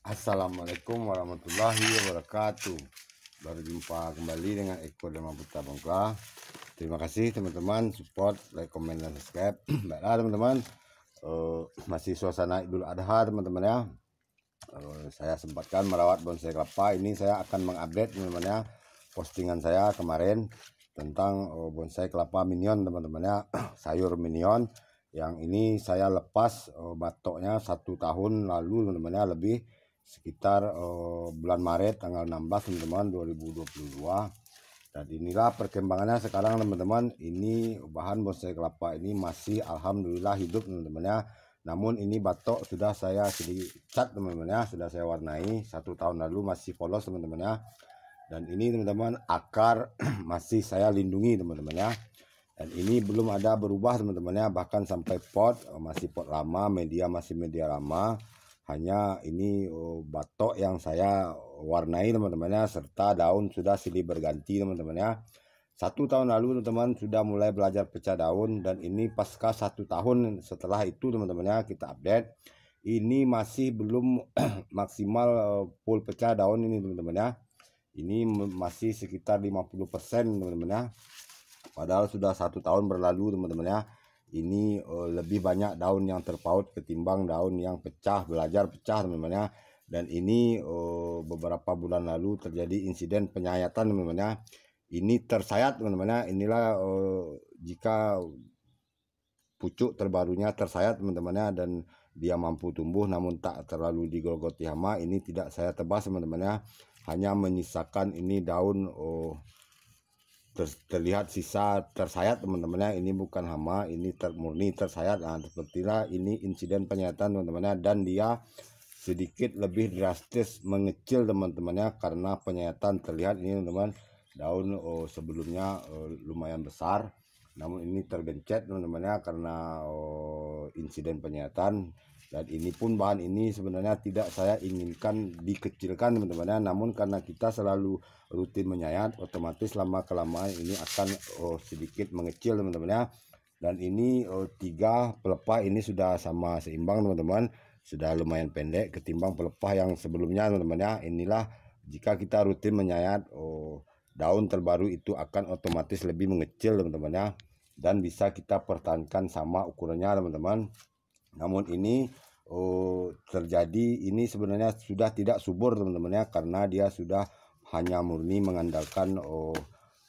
Assalamualaikum warahmatullahi wabarakatuh. Baru jumpa kembali dengan Eko Dharma Putra Bangka. Terima kasih teman-teman support, like, comment, dan subscribe. Baiklah teman-teman, masih suasana Idul Adha teman-teman ya. Saya sempatkan merawat bonsai kelapa. Ini saya akan mengupdate teman-teman ya, postingan saya kemarin tentang bonsai kelapa minion teman-teman ya. Sayur minion yang ini saya lepas batoknya 1 tahun lalu teman-teman ya, lebih sekitar bulan Maret tanggal 16 teman-teman 2022. Dan inilah perkembangannya sekarang teman-teman. Ini bahan bonsai kelapa ini masih alhamdulillah hidup teman-teman ya. Namun ini batok sudah saya sedikit cat teman-teman ya, sudah saya warnai 1 tahun lalu, masih polos teman-teman ya. Dan ini teman-teman akar masih saya lindungi teman-teman ya. Dan ini belum ada berubah teman-teman ya, bahkan sampai pot masih pot lama, media masih media lama. Hanya ini batok yang saya warnai teman-teman ya, serta daun sudah silih berganti teman-teman ya. 1 tahun lalu teman-teman sudah mulai belajar pecah daun, dan ini pasca 1 tahun setelah itu teman-teman ya kita update. Ini masih belum maksimal full pecah daun ini teman-teman ya. Ini masih sekitar 50% teman-teman ya. Padahal sudah 1 tahun berlalu teman-teman ya. Ini lebih banyak daun yang terpaut ketimbang daun yang pecah, belajar pecah teman-teman ya. Dan ini beberapa bulan lalu terjadi insiden penyayatan teman-teman ya. Ini tersayat teman-teman ya. Inilah jika pucuk terbarunya tersayat teman-teman ya, dan dia mampu tumbuh namun tak terlalu digerogoti hama. Ini tidak saya tebas teman-teman ya, hanya menyisakan ini daun terlihat sisa tersayat teman-teman ya. Ini bukan hama, ini murni tersayat. Nah, sepertilah ini insiden penyayatan teman-teman ya, dan dia sedikit lebih drastis mengecil teman-teman ya, karena penyayatan terlihat ini teman-teman. Daun sebelumnya lumayan besar, namun ini tergencet teman-teman ya, karena insiden penyayatan. Dan ini pun bahan ini sebenarnya tidak saya inginkan dikecilkan teman-teman ya, namun karena kita selalu rutin menyayat, otomatis lama kelamaan ini akan sedikit mengecil teman-teman ya. Dan ini 3 pelepah ini sudah sama seimbang teman-teman, sudah lumayan pendek ketimbang pelepah yang sebelumnya teman-teman ya. Inilah jika kita rutin menyayat, daun terbaru itu akan otomatis lebih mengecil teman-teman ya, dan bisa kita pertahankan sama ukurannya teman-teman. Namun ini terjadi ini sebenarnya sudah tidak subur teman-teman ya, karena dia sudah hanya murni mengandalkan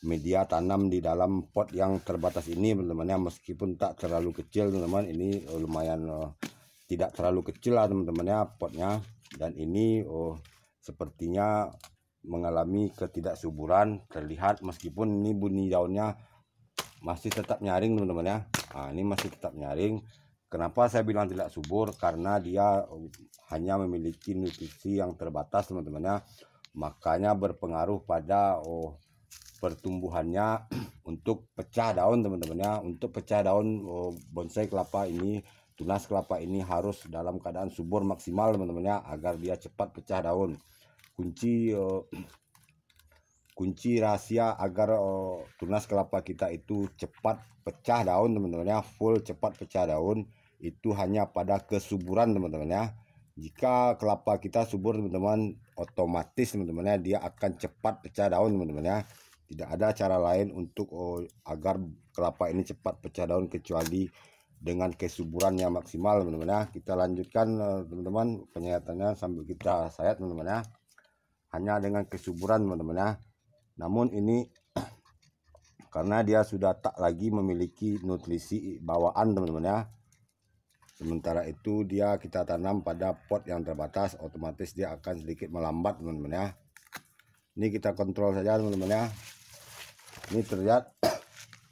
media tanam di dalam pot yang terbatas ini teman-teman ya. Meskipun tak terlalu kecil teman-teman, ini lumayan tidak terlalu kecil lah teman-teman ya potnya. Dan ini sepertinya mengalami ketidaksuburan terlihat, meskipun ini bunyi daunnya masih tetap nyaring teman-teman ya. Nah, ini masih tetap nyaring. Kenapa saya bilang tidak subur? Karena dia hanya memiliki nutrisi yang terbatas teman-teman ya. Makanya berpengaruh pada pertumbuhannya untuk pecah daun teman-teman ya. Untuk pecah daun bonsai kelapa ini, tunas kelapa ini harus dalam keadaan subur maksimal teman-teman ya, agar dia cepat pecah daun. Kunci rahasia agar tunas kelapa kita itu cepat pecah daun teman-teman ya, full cepat pecah daun, itu hanya pada kesuburan teman-teman ya. Jika kelapa kita subur teman-teman, otomatis teman-teman ya dia akan cepat pecah daun teman-teman ya. Tidak ada cara lain untuk agar kelapa ini cepat pecah daun kecuali dengan kesuburan yang maksimal teman-teman ya. Kita lanjutkan teman-teman penyayatannya sambil kita sayat teman-teman ya, hanya dengan kesuburan teman-teman ya. Namun ini karena dia sudah tak lagi memiliki nutrisi bawaan teman-teman ya. Sementara itu dia kita tanam pada pot yang terbatas, otomatis dia akan sedikit melambat teman-teman ya. Ini kita kontrol saja teman-teman ya. Ini terlihat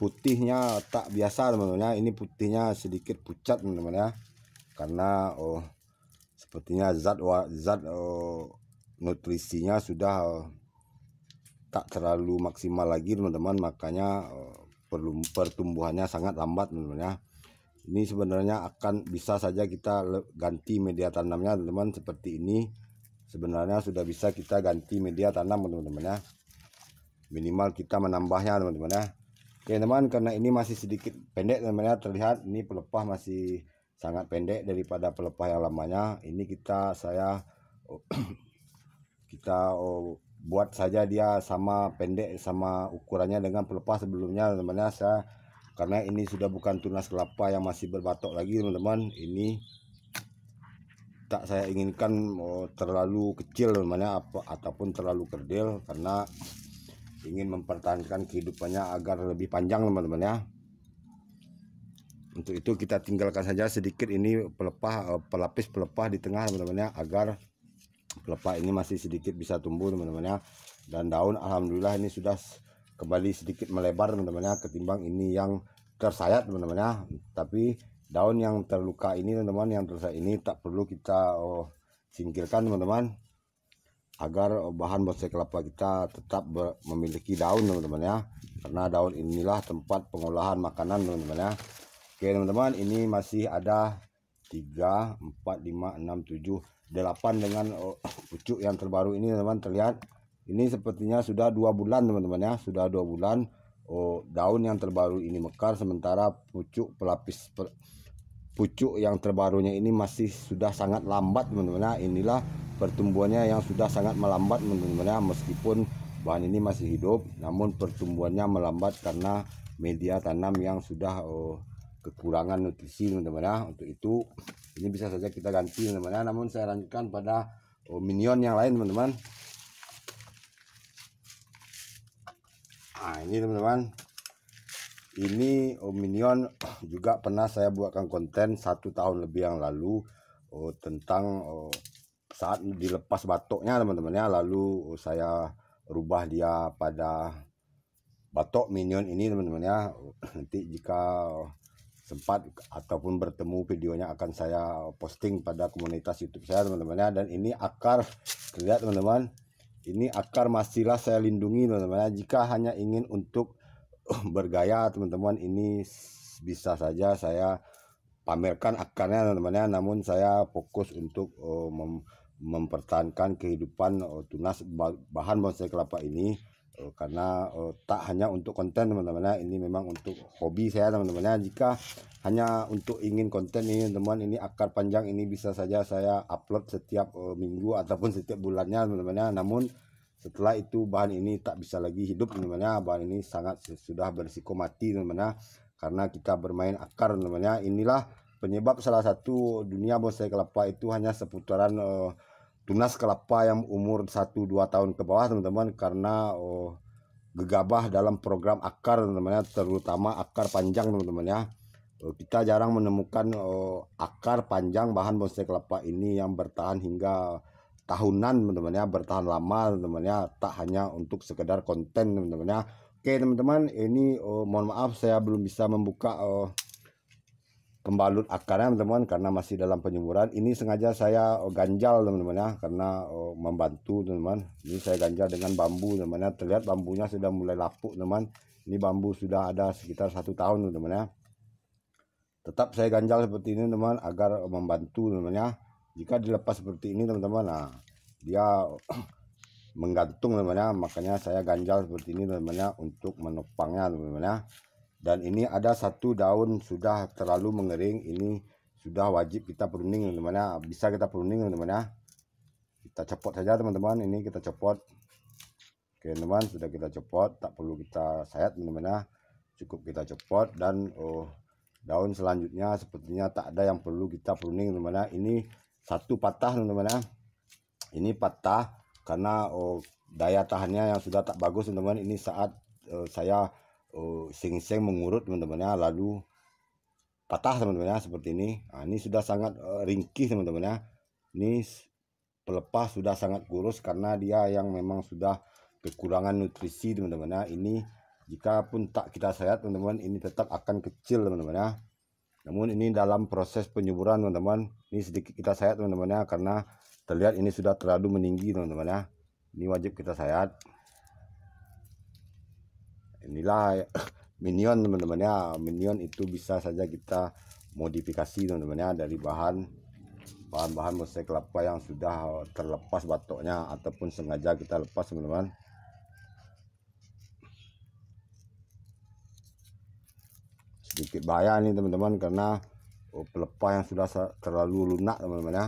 putihnya tak biasa teman-teman ya. Ini putihnya sedikit pucat teman-teman ya, karena sepertinya zat nutrisinya sudah tak terlalu maksimal lagi teman-teman, makanya pertumbuhannya sangat lambat teman-teman ya. Ini sebenarnya akan bisa saja kita ganti media tanamnya teman-teman. Seperti ini sebenarnya sudah bisa kita ganti media tanam teman-teman ya, minimal kita menambahnya teman-teman ya. Oke teman, karena ini masih sedikit pendek teman-teman ya, terlihat ini pelepah masih sangat pendek daripada pelepah yang lamanya. Ini saya kita buat saja dia sama pendek sama ukurannya dengan pelepah sebelumnya teman-teman ya. Karena ini sudah bukan tunas kelapa yang masih berbatok lagi teman-teman, ini tak saya inginkan terlalu kecil teman-teman ataupun terlalu kerdil, karena ingin mempertahankan kehidupannya agar lebih panjang teman-teman ya. Untuk itu kita tinggalkan saja sedikit ini pelepah, pelapis pelepah di tengah teman-teman ya, agar pelepah ini masih sedikit bisa tumbuh teman-teman ya. Dan daun alhamdulillah ini sudah kembali sedikit melebar teman-teman ya, ketimbang ini yang tersayat teman-teman ya. Tapi daun yang terluka ini teman-teman, yang tersayat ini tak perlu kita singkirkan teman-teman, agar bahan bonsai kelapa kita tetap memiliki daun teman-teman ya. Karena daun inilah tempat pengolahan makanan teman-teman ya. Oke teman-teman, ini masih ada 3, 4, 5, 6, 7, 8 dengan pucuk yang terbaru ini teman-teman. Terlihat ini sepertinya sudah 2 bulan teman-teman ya, sudah 2 bulan daun yang terbaru ini mekar, sementara pucuk pelapis pucuk yang terbarunya ini masih sudah sangat lambat teman-teman ya. Inilah pertumbuhannya yang sudah sangat melambat teman-teman ya, meskipun bahan ini masih hidup namun pertumbuhannya melambat karena media tanam yang sudah kekurangan nutrisi teman-teman ya. Untuk itu ini bisa saja kita ganti teman-teman ya, namun saya lanjutkan pada minion yang lain teman-teman. Nah ini teman-teman, ini minion juga pernah saya buatkan konten 1 tahun lebih yang lalu tentang saat dilepas batoknya teman-teman ya. Lalu saya rubah dia pada batok minion ini teman-teman ya. Nanti jika sempat ataupun bertemu videonya akan saya posting pada komunitas YouTube saya teman-teman ya. Dan ini akar, lihat teman-teman, ini akar masihlah saya lindungi teman-teman ya. Jika hanya ingin untuk bergaya teman-teman, ini bisa saja saya pamerkan akarnya teman-teman ya. Namun saya fokus untuk mempertahankan kehidupan tunas bahan bonsai kelapa ini, karena tak hanya untuk konten teman-teman ya, ini memang untuk hobi saya teman-teman ya. Jika hanya untuk ingin konten ini teman-teman, ini akar panjang ini bisa saja saya upload setiap minggu ataupun setiap bulannya teman-teman ya. Namun setelah itu bahan ini tak bisa lagi hidup teman-teman ya, bahan ini sangat sudah berisiko mati teman-teman ya, karena kita bermain akar teman-teman ya. Inilah penyebab salah satu dunia bonsai kelapa itu hanya seputaran tunas kelapa yang umur 1-2 tahun ke bawah teman-teman, karena gegabah dalam program akar teman-teman ya, terutama akar panjang teman-teman ya. Kita jarang menemukan akar panjang bahan bonsai kelapa ini yang bertahan hingga tahunan teman-teman ya, bertahan lama teman-teman ya, tak hanya untuk sekedar konten teman-teman ya. Oke teman-teman, ini mohon maaf saya belum bisa membuka pembalut akarnya teman-teman karena masih dalam penyumuran. Ini sengaja saya ganjal teman-teman ya, karena membantu teman-teman. Ini saya ganjal dengan bambu teman-teman ya. Terlihat bambunya sudah mulai lapuk teman. Ini bambu sudah ada sekitar 1 tahun teman-teman ya. Tetap saya ganjal seperti ini teman, agar membantu teman-teman ya. Jika dilepas seperti ini teman-teman, nah dia menggantung teman-teman ya. Makanya saya ganjal seperti ini teman-teman ya, untuk menopangnya teman-teman ya. Dan ini ada 1 daun sudah terlalu mengering, ini sudah wajib kita pruning teman-teman ya. Bisa kita pruning teman-teman ya, kita copot saja teman-teman. Ini kita copot. Oke teman, sudah kita copot, tak perlu kita sayat teman-teman ya, cukup kita copot. Dan daun selanjutnya sepertinya tak ada yang perlu kita pruning teman-teman ya. Ini 1 patah teman-teman ya, ini patah karena daya tahannya yang sudah tak bagus teman-teman. Ini saat saya seng-seng mengurut teman-teman ya, lalu patah teman-teman ya, seperti ini. Nah, ini sudah sangat ringkih teman-teman ya. Ini pelepah sudah sangat kurus karena dia yang memang sudah kekurangan nutrisi teman-teman ya. Ini jika pun tak kita sayat teman-teman, ini tetap akan kecil teman-teman ya. Namun ini dalam proses penyuburan teman-teman, ini sedikit kita sayat teman-teman ya, karena terlihat ini sudah terlalu meninggi teman-teman ya. Ini wajib kita sayat. Inilah minion teman-teman ya. Minion itu bisa saja kita modifikasi teman-teman ya, dari bahan-bahan bonsai kelapa yang sudah terlepas batoknya ataupun sengaja kita lepas teman-teman. Sedikit bahaya nih teman-teman, karena pelepah yang sudah terlalu lunak teman-teman ya,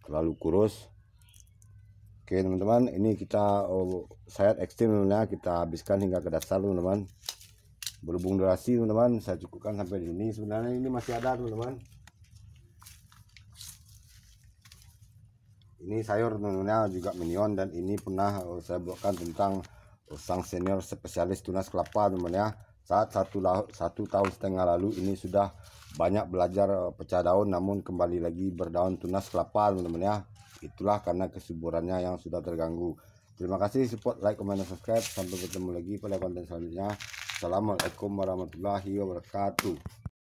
terlalu kurus. Oke teman-teman, ini kita sayat ekstrim teman-teman, kita habiskan hingga ke dasar teman-teman. Berhubung durasi teman-teman, saya cukupkan sampai di sini. Sebenarnya ini masih ada teman-teman. Ini sayur teman-teman juga minion, dan ini pernah saya buatkan tentang sang senior spesialis tunas kelapa teman-teman ya. Saat satu tahun setengah lalu ini sudah banyak belajar pecah daun, namun kembali lagi berdaun tunas kelapa teman-teman ya. Itulah karena kesuburannya yang sudah terganggu. Terima kasih support, like, comment, dan subscribe. Sampai ketemu lagi pada konten selanjutnya. Assalamualaikum warahmatullahi wabarakatuh.